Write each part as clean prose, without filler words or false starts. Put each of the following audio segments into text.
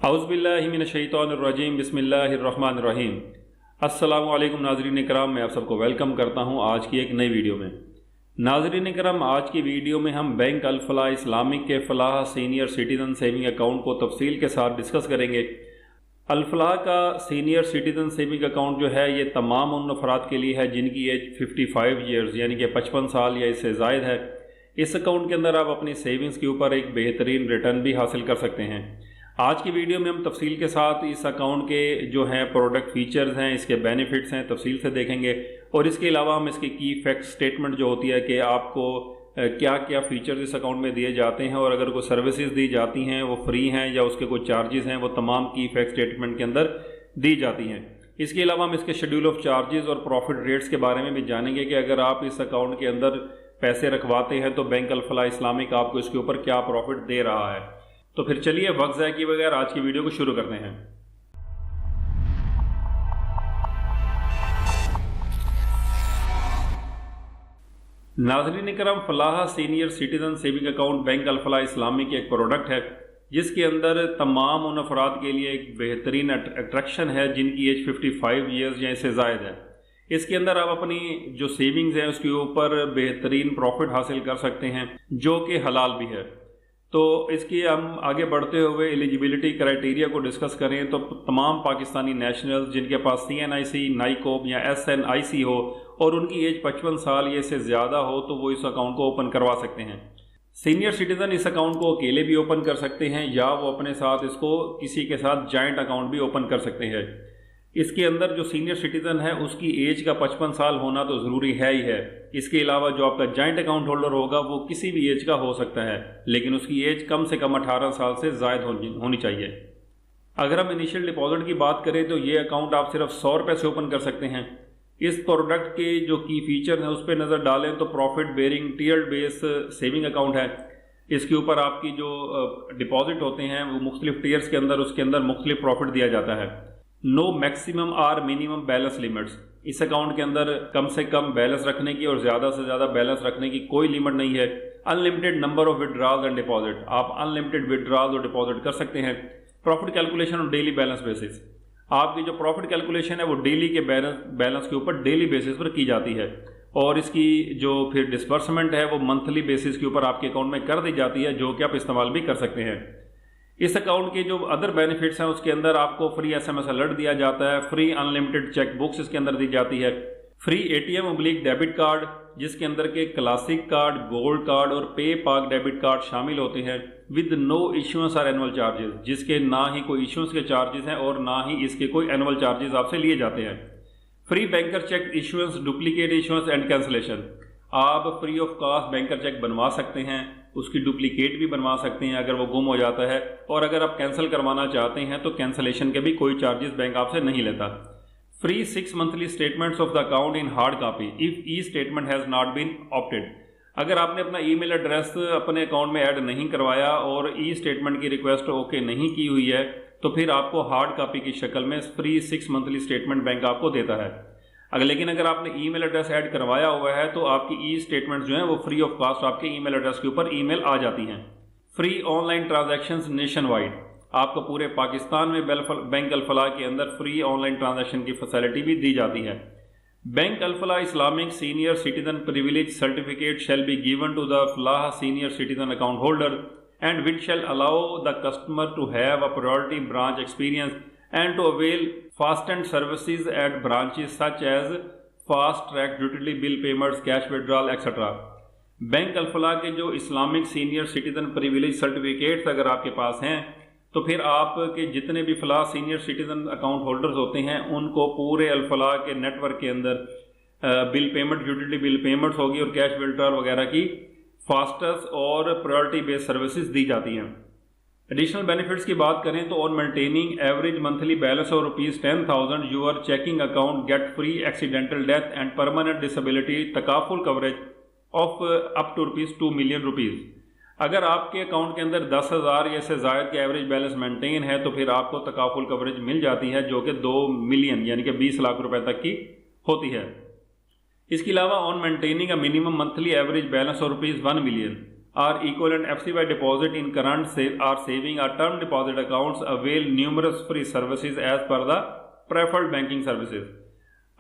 औज़ुबिल्लाहि मिनश्शैतानिर्रजीम बिस्मिल्लाहिर्रहमानिर्रहीम। अस्सलामु अलैकुम नाज़रीन इकराम, मैं आप सबको वेलकम करता हूं आज की एक नई वीडियो में। नाज़रीन इकराम, आज की वीडियो में हम बैंक अल फलाह इस्लामिक के फलाह सीनियर सिटीज़न सेविंग अकाउंट को तफसील के साथ डिस्कस करेंगे। अल फलाह का सीनियर सिटीज़न सेविंग अकाउंट जो है ये तमाम उन अफराद के लिए है जिनकी एज 55 ईयर्स यानी कि 55 साल या इससे ज़ायद है। इस अकाउंट के अंदर आप अपनी सेविंग्स के ऊपर एक बेहतरीन रिटर्न भी हासिल कर सकते हैं। आज की वीडियो में हम तफसील के साथ इस अकाउंट के जो हैं प्रोडक्ट फीचर्स हैं, इसके बेनिफिट्स हैं, तफसील से देखेंगे और इसके अलावा हम इसकी की फैक्ट स्टेटमेंट जो होती है कि आपको क्या क्या फ़ीचर्स इस अकाउंट में दिए जाते हैं और अगर कोई सर्विसेज दी जाती हैं वो फ्री हैं या उसके कोई चार्जेस हैं, वो तमाम की फैक्ट स्टेटमेंट के अंदर दी जाती हैं। इसके अलावा हम इसके शेड्यूल ऑफ चार्जेस और प्रॉफिट रेट्स के बारे में भी जानेंगे कि अगर आप इस अकाउंट के अंदर पैसे रखवाते हैं तो बैंक अल फलाह इस्लामिक आपको इसके ऊपर क्या प्रॉफिट दे रहा है। तो फिर चलिए वक्त ज़ाया किए बगैर आज की वीडियो को शुरू करते हैं। नाज़रीन इकराम, Falah senior citizen saving account bank Al Falah Islamic एक प्रोडक्ट है जिसके अंदर तमाम उन अफराद के लिए एक बेहतरीन अट्रैक्शन है जिनकी एज 55 ईयर्स या इससे ज़ायद है। इसके अंदर आप अपनी जो सेविंग्स हैं उसके ऊपर बेहतरीन प्रॉफिट हासिल कर सकते हैं जो कि हलाल भी है। तो इसकी हम आगे बढ़ते हुए एलिजिबिलिटी क्राइटेरिया को डिस्कस करें तो तमाम पाकिस्तानी नेशनल्स जिनके पास CNIC, नाइकोप या SNIC हो और उनकी एज 55 साल या इससे ज़्यादा हो तो वो इस अकाउंट को ओपन करवा सकते हैं। सीनियर सिटीज़न इस अकाउंट को अकेले भी ओपन कर सकते हैं या वो अपने साथ इसको किसी के साथ जॉइंट अकाउंट भी ओपन कर सकते हैं। इसके अंदर जो सीनियर सिटीज़न है उसकी एज का 55 साल होना तो ज़रूरी है ही है। इसके अलावा जो आपका जॉइंट अकाउंट होल्डर होगा वो किसी भी एज का हो सकता है, लेकिन उसकी एज कम से कम 18 साल से ज़ायद होनी चाहिए। अगर हम इनिशियल डिपॉजिट की बात करें तो ये अकाउंट आप सिर्फ 100 रुपये से ओपन कर सकते हैं। इस प्रोडक्ट के जो की फीचर हैं उस पर नज़र डालें तो profit bearing tiered base saving account है। इसके ऊपर आपकी जो डिपॉजिट होते हैं वो मुख्तलिफ टियर्स के अंदर उसके अंदर मुख्तलिफ प्रॉफिट दिया जाता है। No maximum or minimum balance limits, इस अकाउंट के अंदर कम से कम बैलेंस रखने की और ज़्यादा से ज़्यादा बैलेंस रखने की कोई लिमिट नहीं है। Unlimited number of withdrawals and deposit, आप अनलिमिटेड विड्रॉल्स और डिपॉजिट कर सकते हैं। Profit calculation on daily balance basis, आपकी जो प्रॉफिट कैलकुलेशन है वो डेली के बैलेंस के ऊपर डेली बेसिस पर की जाती है और इसकी जो फिर डिस्बर्समेंट है वो मंथली बेसिस के ऊपर आपके अकाउंट में कर दी जाती है जो कि आप इस्तेमाल भी कर सकते हैं। इस अकाउंट के जो अदर बेनिफिट्स हैं उसके अंदर आपको फ्री SMS अलर्ट दिया जाता है, फ्री अनलिमिटेड चेक बुक्स इसके अंदर दी जाती है, फ्री ATM/डेबिट कार्ड जिसके अंदर के क्लासिक कार्ड, गोल्ड कार्ड और पे पाक डेबिट कार्ड शामिल होते हैं विद नो इशुएंस और एनुअल चार्जेस, जिसके ना ही कोई इशुएंस के चार्जेस हैं और ना ही इसके कोई एनुअल चार्जेस आपसे लिए जाते हैं। Free banker cheque issuance, duplicate issuance and cancellation, आप free of cost banker cheque बनवा सकते हैं, उसकी डुप्लीकेट भी बनवा सकते हैं अगर वो गुम हो जाता है, और अगर आप कैंसिल करवाना चाहते हैं तो कैंसिलेशन के भी कोई चार्जेस बैंक आपसे नहीं लेता। Free 6 monthly statements of the account in hard copy if e statement has not been opted, अगर आपने अपना ईमेल एड्रेस अपने अकाउंट में ऐड नहीं करवाया और ई स्टेटमेंट की रिक्वेस्ट ओके नहीं की हुई है तो फिर आपको हार्ड कॉपी की शक्ल में फ्री 6 मंथली स्टेटमेंट बैंक आपको देता है। लेकिन अगर आपने ईमेल एड्रेस ऐड करवाया हुआ है तो आपकी ई स्टेटमेंट जो है वो फ्री ऑफ कॉस्ट आपके ईमेल एड्रेस के ऊपर ईमेल आ जाती हैं। Free online transactions nationwide, आपको पूरे पाकिस्तान में बैंक अल फलाह के अंदर फ्री ऑनलाइन ट्रांजैक्शन की फैसिलिटी भी दी जाती है। Bank Al Falah Islamic senior citizen privilege certificate shall be given to the Falah senior citizen account holder and which shall allow the customer to have a priority branch experience and to avail fast-end services at branches such as fast-track utility bill payments, cash withdrawal, etc. Bank Al Falah के जो Islamic senior citizen privilege certificates अगर आपके पास हैं तो फिर आपके जितने भी Falah senior citizen account holders होते हैं उनको पूरे अल फलाह के नेटवर्क के अंदर bill payment, utility bill payments होगी और कैश विड्रॉल वगैरह की फास्टेस्ट और प्रायोरिटी बेस्ड सर्विसेज दी जाती हैं। एडिशनल बेनिफिट्स की बात करें तो on maintaining average monthly balance of ₹10,000 your checking account get free accidental death and permanent disability तकाफुल coverage of up to ₹2 million. अगर आपके अकाउंट के अंदर 10,000 या से ज़ायद के एवरेज बैलेंस मेंटेन है तो फिर आपको तकाफुल कवरेज मिल जाती है जो कि 2 मिलियन यानी कि 20 लाख रुपए तक की होती है। इसके अलावा on maintaining a minimum monthly average balance of ₹1 million, or equivalent FCY deposit in current or saving or term deposit accounts avail numerous free services as per the preferred banking services।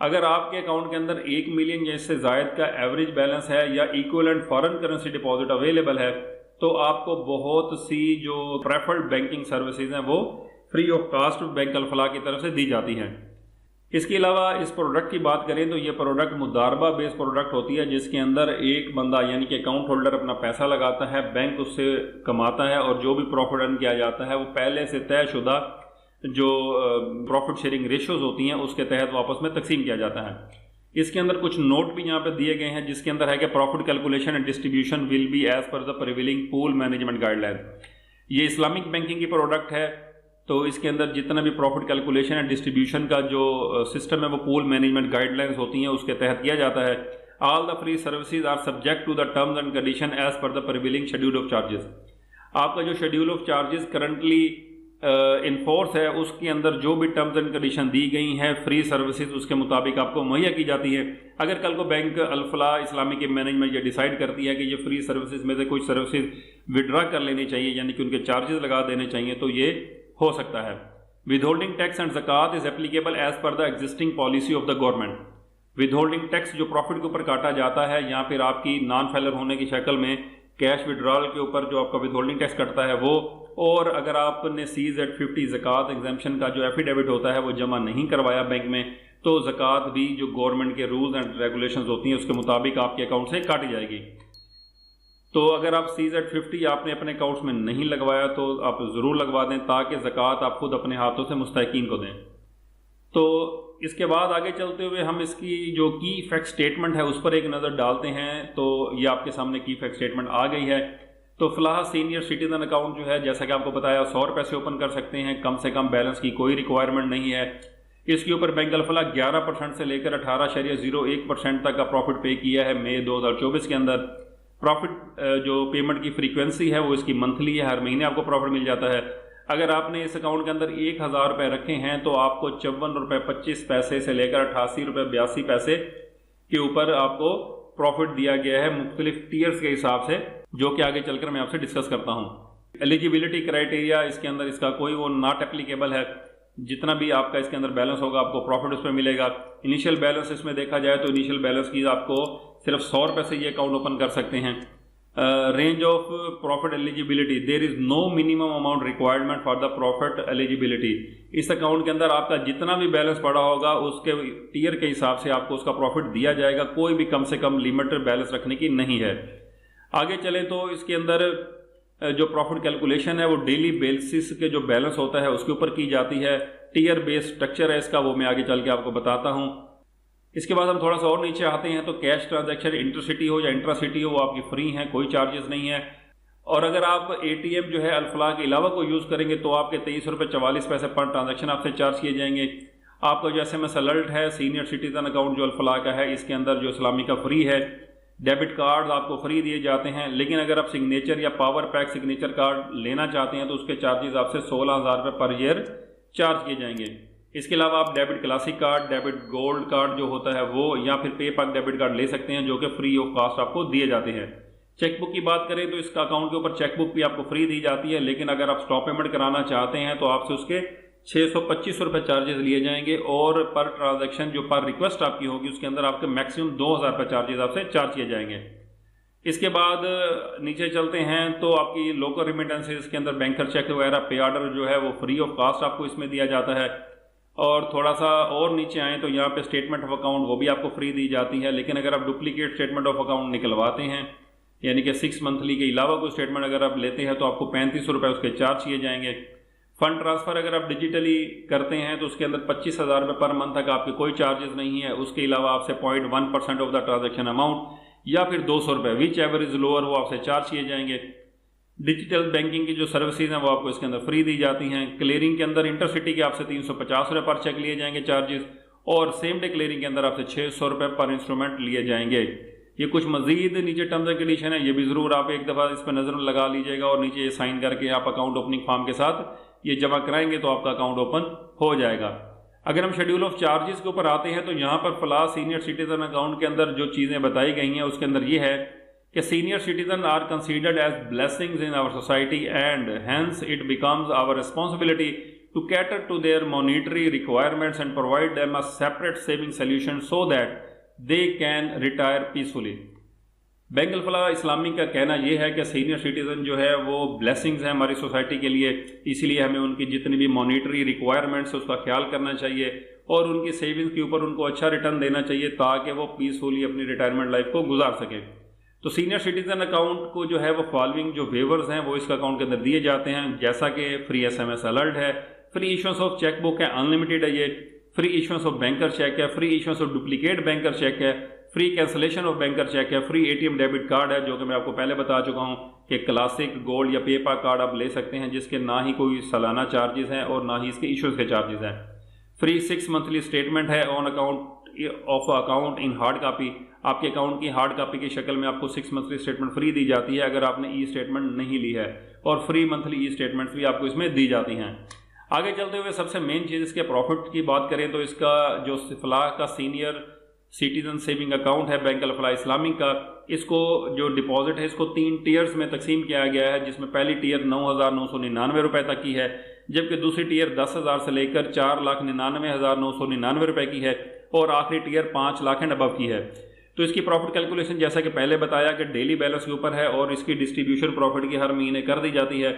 अगर आपके account के अंदर 1 million या इससे ज़ायद का average balance है या equivalent foreign currency deposit available है तो आपको बहुत सी जो प्रेफर्ड बैंकिंग सर्विसेज हैं वो free of cast bank Al Falah की तरफ से दी जाती हैं। इसके अलावा इस प्रोडक्ट की बात करें तो ये प्रोडक्ट मुदारबा बेस्ड प्रोडक्ट होती है, जिसके अंदर एक बंदा यानी कि अकाउंट होल्डर अपना पैसा लगाता है, बैंक उससे कमाता है और जो भी प्रॉफिट अर्न किया जाता है वो पहले से तयशुदा जो प्रॉफिट शेयरिंग रेशियोज होती हैं उसके तहत वापस में तकसीम किया जाता है। इसके अंदर कुछ नोट भी यहाँ पे दिए गए हैं, जिसके अंदर है कि profit calculation and distribution will be as per the prevailing pool management guideline. ये इस्लामिक बैंकिंग की प्रोडक्ट है, तो इसके अंदर जितना भी प्रॉफिट कैलकुलेशन एंड डिस्ट्रीब्यूशन का जो सिस्टम है वो पूल मैनेजमेंट गाइडलाइंस होती हैं उसके तहत किया जाता है। All the free services are subject to the terms and condition as per the prevailing schedule of charges. आपका जो schedule of charges currently in force है उसके अंदर जो भी टर्म्स एंड कंडीशन दी गई हैं फ्री सर्विसेज उसके मुताबिक आपको मुहैया की जाती है। अगर कल को बैंक अल-फलाह इस्लामिक मैनेजमेंट ये डिसाइड करती है कि ये फ्री सर्विसेज में से कुछ सर्विसेज विड्रा कर लेनी चाहिए यानी कि उनके चार्जेस लगा देने चाहिए तो ये हो सकता है। विदहोल्डिंग टैक्स एंड ज़कात is applicable as per the existing policy of the government. Withholding tax जो प्रॉफिट के ऊपर काटा जाता है या फिर आपकी नॉन फेलर होने की शक्ल में कैश विड्रॉल के ऊपर जो आपका विदहोल्डिंग टैक्स कटता है वो, और अगर आपने CZ50 ज़कात एग्जाम्पशन का जो एफिडेविट होता है वो जमा नहीं करवाया बैंक में तो ज़कात भी जो गवर्नमेंट के रूल्स एंड रेगुलेशंस होती हैं उसके मुताबिक आपके अकाउंट से काटी जाएगी। तो अगर आप CZ50 आपने अपने अकाउंट्स में नहीं लगवाया तो आप ज़रूर लगवा दें ताकि ज़कात आप खुद अपने हाथों से मुस्तहिकीन को दें। तो इसके बाद आगे चलते हुए हम इसकी जो की फैक्ट स्टेटमेंट है उस पर एक नज़र डालते हैं। तो ये आपके सामने की फैक्ट स्टेटमेंट आ गई है। तो फलाह सीनियर सिटीजन अकाउंट जो है जैसा कि आपको बताया 100 रुपये से ओपन कर सकते हैं, कम से कम बैलेंस की कोई रिक्वायरमेंट नहीं है। इसके ऊपर बैंक अल-फलाह 11% से लेकर 18.01% तक का प्रॉफिट पे किया है मई 2024 के अंदर। प्रॉफिट जो पेमेंट की फ्रीक्वेंसी है वो इसकी मंथली है, हर महीने आपको प्रॉफिट मिल जाता है। अगर आपने इस अकाउंट के अंदर 1000 रुपये रखे हैं तो आपको 54 रुपये 25 पैसे से लेकर 88 रुपये 82 पैसे के ऊपर आपको प्रॉफिट दिया गया है मुख्तलिफ टीयर्स के हिसाब से, जो कि आगे चलकर मैं आपसे डिस्कस करता हूँ। एलिजिबिलिटी क्राइटेरिया इसके अंदर इसका कोई वो नॉट एप्लीकेबल है। जितना भी आपका इसके अंदर बैलेंस होगा आपको प्रॉफिट उस पर मिलेगा। इनिशियल बैलेंस इसमें देखा जाए तो इनिशियल बैलेंस की आपको सिर्फ 100 रुपये से ये अकाउंट ओपन कर सकते हैं। Range of profit eligibility, there is no minimum amount requirement for the profit eligibility. इस अकाउंट के अंदर आपका जितना भी बैलेंस पड़ा होगा उसके टीयर के हिसाब से आपको उसका प्रॉफिट दिया जाएगा, कोई भी कम से कम लिमिटेड बैलेंस रखने की नहीं है। आगे चलें तो इसके अंदर जो प्रॉफिट कैलकुलेशन है वो डेली बेसिस के जो बैलेंस होता है उसके ऊपर की जाती है। टीयर बेस्ड स्ट्रक्चर है इसका, वो मैं आगे चल के आपको बताता हूँ। इसके बाद हम थोड़ा सा और नीचे आते हैं तो कैश ट्रांजैक्शन इंटरसिटी हो या इंट्रासिटी हो वो आपकी फ्री हैं, कोई चार्जेस नहीं है। और अगर आप ATM जो है अल-फलाह के अलावा कोई यूज़ करेंगे तो आपके 23 रुपये 44 पैसे पर ट्रांजैक्शन आपसे चार्ज किए जाएंगे। आपका जो SMS अलर्ट है सीनियर सिटीजन अकाउंट जो अल-फलाह का है इसके अंदर जो इस्लामी का फ्री है। डेबिट कार्ड आपको फ्री दिए जाते हैं, लेकिन अगर आप सिग्नेचर या पावर पैक सिग्नेचर कार्ड लेना चाहते हैं तो उसके चार्जेस आपसे 16,000 रुपये पर ईयर चार्ज किए जाएंगे। इसके अलावा आप debit classic card, debit gold card जो होता है वो, या फिर पे पैक डेबिट कार्ड ले सकते हैं जो कि फ्री ऑफ कास्ट आपको दिए जाते हैं। चेकबुक की बात करें तो इसका अकाउंट के ऊपर चेकबुक भी आपको फ्री दी जाती है, लेकिन अगर आप स्टॉप पेमेंट कराना चाहते हैं तो आपसे उसके 625 रुपये चार्जेस लिए जाएंगे और पर ट्रांजैक्शन जो पर रिक्वेस्ट आपकी होगी उसके अंदर आपके मैक्सिमम 2000 रुपये चार्जेस आपसे चार्ज किए जाएंगे। इसके बाद नीचे चलते हैं तो आपकी लोकल रिमिटेंसेज के अंदर बैंकर चेक वगैरह पे ऑर्डर जो है वो फ्री ऑफ कास्ट आपको इसमें दिया जाता है। और थोड़ा सा और नीचे आएँ तो यहाँ पे स्टेटमेंट ऑफ अकाउंट वो भी आपको फ्री दी जाती है, लेकिन अगर आप डुप्लीकेट स्टेटमेंट ऑफ अकाउंट निकलवाते हैं यानी कि 6 मंथली के अलावा कोई स्टेटमेंट अगर आप लेते हैं तो आपको 35 रुपये उसके चार्ज किए जाएंगे। फंड ट्रांसफ़र अगर आप डिजिटली करते हैं तो उसके अंदर 25,000 रुपये पर मंथ तक आपके कोई चार्जेस नहीं है। उसके अलावा आपसे 0.1% ऑफ द ट्रांजेक्शन अमाउंट या फिर 200 रुपये विच एवर इज लोअर वो आपसे चार्ज किए जाएंगे। डिजिटल बैंकिंग की जो सर्विसेज हैं वो आपको इसके अंदर फ्री दी जाती हैं। क्लियरिंग के अंदर इंटरसिटी के आपसे 350 रुपये पर चेक लिए जाएंगे चार्जेस, और सेम डे क्लियरिंग के अंदर आपसे 600 रुपये पर इंस्ट्रूमेंट लिए जाएंगे। ये कुछ मजीद नीचे टर्म्स एंड कंडीशन है, ये भी ज़रूर आप एक दफ़ा इस पर नज़र लगा लीजिएगा और नीचे साइन करके आप अकाउंट ओपनिंग फॉर्म के साथ ये जमा कराएंगे तो आपका अकाउंट ओपन हो जाएगा। अगर हम शेड्यूल ऑफ चार्जेस के ऊपर आते हैं तो यहाँ पर फलाह सीनियर सिटीजन अकाउंट के अंदर जो चीज़ें बताई गई हैं उसके अंदर ये है कि senior citizen are considered as blessings in our society and hence it becomes our responsibility to cater to their monetary requirements and provide them a separate saving solution so that they can retire peacefully. Bank Alfalah इस्लामी का कहना यह है कि senior citizen जो है वो blessings हैं हमारी सोसाइटी के लिए, इसीलिए हमें उनकी जितनी भी मॉनिटरी रिक्वायरमेंट्स है उसका ख्याल करना चाहिए और उनकी सेविंग्स के ऊपर उनको अच्छा रिटर्न देना चाहिए ताकि वो पीसफुली अपनी रिटायरमेंट लाइफ को गुजार सकें। तो सीनियर सिटीजन अकाउंट को जो है वो फॉलोइंग जो वेवर्स हैं वो इस अकाउंट के अंदर दिए जाते हैं, जैसा कि फ्री SMS अलर्ट है, free issuance of cheque book है, अनलिमिटेड है ये, free issuance of banker cheque है, free issuance of duplicate banker cheque है, free cancellation of banker cheque है, फ्री ATM डेबिट कार्ड है जो कि मैं आपको पहले बता चुका हूं कि क्लासिक, गोल्ड या पेपर कार्ड आप ले सकते हैं जिसके ना ही कोई सालाना चार्जेस हैं और ना ही इसके इशूज़ के चार्जेस हैं। फ्री 6 मंथली स्टेटमेंट है on account of account in hard copy, आपके अकाउंट की हार्ड कापी की शक्ल में आपको 6 मंथली स्टेटमेंट फ्री दी जाती है अगर आपने ई स्टेटमेंट नहीं ली है, और फ्री मंथली ई स्टेटमेंट्स भी आपको इसमें दी जाती हैं। आगे चलते हुए सबसे मेन चीज़ इसके प्रॉफिट की बात करें तो इसका जो फलाह का सीनियर सिटीजन सेविंग अकाउंट है बैंक अल-फलाह इस्लामी का, इसको जो डिपॉजिट है इसको 3 टीयर्स में तकसीम किया गया है, जिसमें पहली टीयर 9,999 रुपये तक की है, जबकि दूसरी टीयर 10,000 से लेकर 4,99,999 रुपये की है और आखिरी टीयर 5 लाख एंड अबव की है। तो इसकी प्रॉफिट कैलकुलेशन जैसा कि पहले बताया कि डेली बैलेंस के ऊपर है और इसकी डिस्ट्रीब्यूशन प्रॉफिट की हर महीने कर दी जाती है।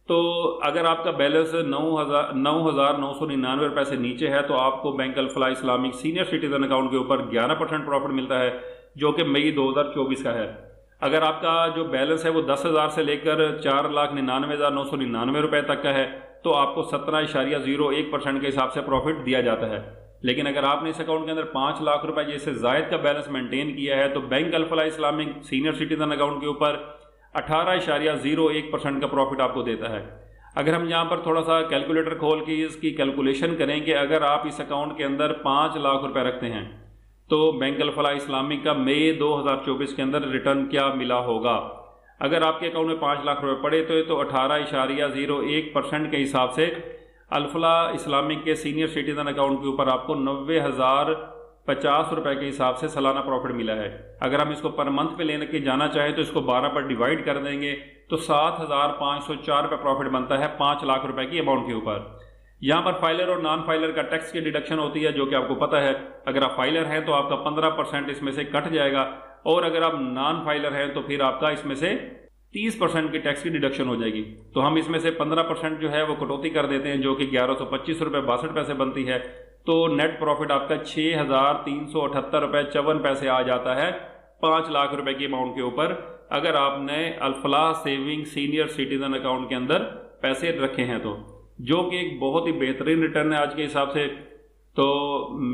तो अगर आपका बैलेंस 9,999 रुपये से नीचे है तो आपको bank Alfalah Islamic senior citizen account के ऊपर 11% प्रॉफिट मिलता है जो कि मई 2024 का है। अगर आपका जो बैलेंस है वो 10,000 से लेकर 4,99,999 रुपये तक का है तो आपको 17.01% के हिसाब से प्रॉफिट दिया जाता है। लेकिन अगर आपने इस अकाउंट के अंदर 5 लाख रुपए जैसे जायद का बैलेंस मेंटेन किया है तो bank Alfalah Islamic senior citizen account के ऊपर 18.01% का प्रॉफिट आपको देता है। अगर हम यहाँ पर थोड़ा सा कैलकुलेटर खोल के इसकी कैलकुलेशन करें कि अगर आप इस अकाउंट के अंदर 5 लाख रुपए रखते हैं तो बैंक अल-फलाह इस्लामिक का मई 2024 के अंदर रिटर्न क्या मिला होगा। अगर आपके अकाउंट में 5 लाख रुपए पड़े तो 18.01% के हिसाब से अल-फलाह इस्लामिक के सीनियर सिटीजन अकाउंट के ऊपर आपको 90,050 रुपये के हिसाब से सालाना प्रॉफिट मिला है। अगर हम इसको पर मंथ पे लेने के जाना चाहें तो इसको 12 पर डिवाइड कर देंगे तो 7,504 रुपये प्रॉफिट बनता है 5 लाख रुपए की अमाउंट के ऊपर। यहाँ पर फाइलर और नॉन फाइलर का टैक्स की डिडक्शन होती है जो कि आपको पता है। अगर आप फाइलर हैं तो आपका 15% इसमें से कट जाएगा और अगर आप नॉन फाइलर हैं तो फिर आपका इसमें से 30% की टैक्स की डिडक्शन हो जाएगी। तो हम इसमें से 15% जो है वो कटौती कर देते हैं जो कि 1125 रुपये 62 पैसे बनती है। तो नेट प्रॉफिट आपका 6,378 रुपये 54 पैसे आ जाता है 5 लाख रुपए की अमाउंट के ऊपर अगर आपने Al Falah saving senior citizen account के अंदर पैसे रखे हैं तो, जो कि एक बहुत ही बेहतरीन रिटर्न है आज के हिसाब से। तो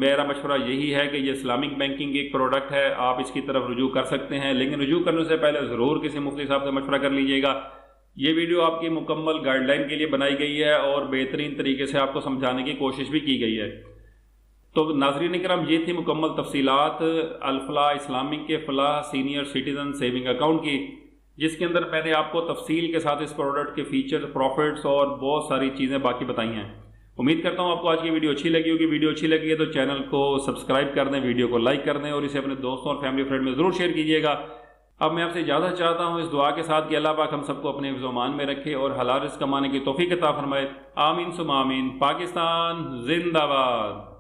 मेरा मशवरा यही है कि ये इस्लामिक बैंकिंग एक प्रोडक्ट है, आप इसकी तरफ रुजू कर सकते हैं, लेकिन रुजू करने से पहले ज़रूर किसी मुफ्ती साहब से मशवरा कर लीजिएगा। ये वीडियो आपकी मुकम्मल गाइडलाइन के लिए बनाई गई है और बेहतरीन तरीके से आपको समझाने की कोशिश भी की गई है। तो नाज़रीन इकराम, ये थी मुकम्मल तफसीलात अल-फलाह इस्लामिक के फलाह सीनियर सिटीजन सेविंग अकाउंट की, जिसके अंदर मैंने आपको तफसील के साथ इस प्रोडक्ट के फीचर, प्रॉफिट्स और बहुत सारी चीज़ें बाकी बताई हैं। उम्मीद करता हूँ आपको आज की वीडियो अच्छी लगी होगी। वीडियो अच्छी लगी है तो चैनल को सब्सक्राइब कर दें, वीडियो को लाइक कर दें और इसे अपने दोस्तों और फैमिली फ्रेंड में ज़रूर शेयर कीजिएगा। अब मैं आपसे इजाज़त चाहता हूँ इस दुआ के साथ कि अल्लाह पाक हम सबको अपने हिफ्ज़-ओ-मान में रखे और हलाल रिज़्क़ कमाने की तौफ़ीक़ अता फरमाए। आमीन सुम्मा आमीन। पाकिस्तान जिंदाबाद।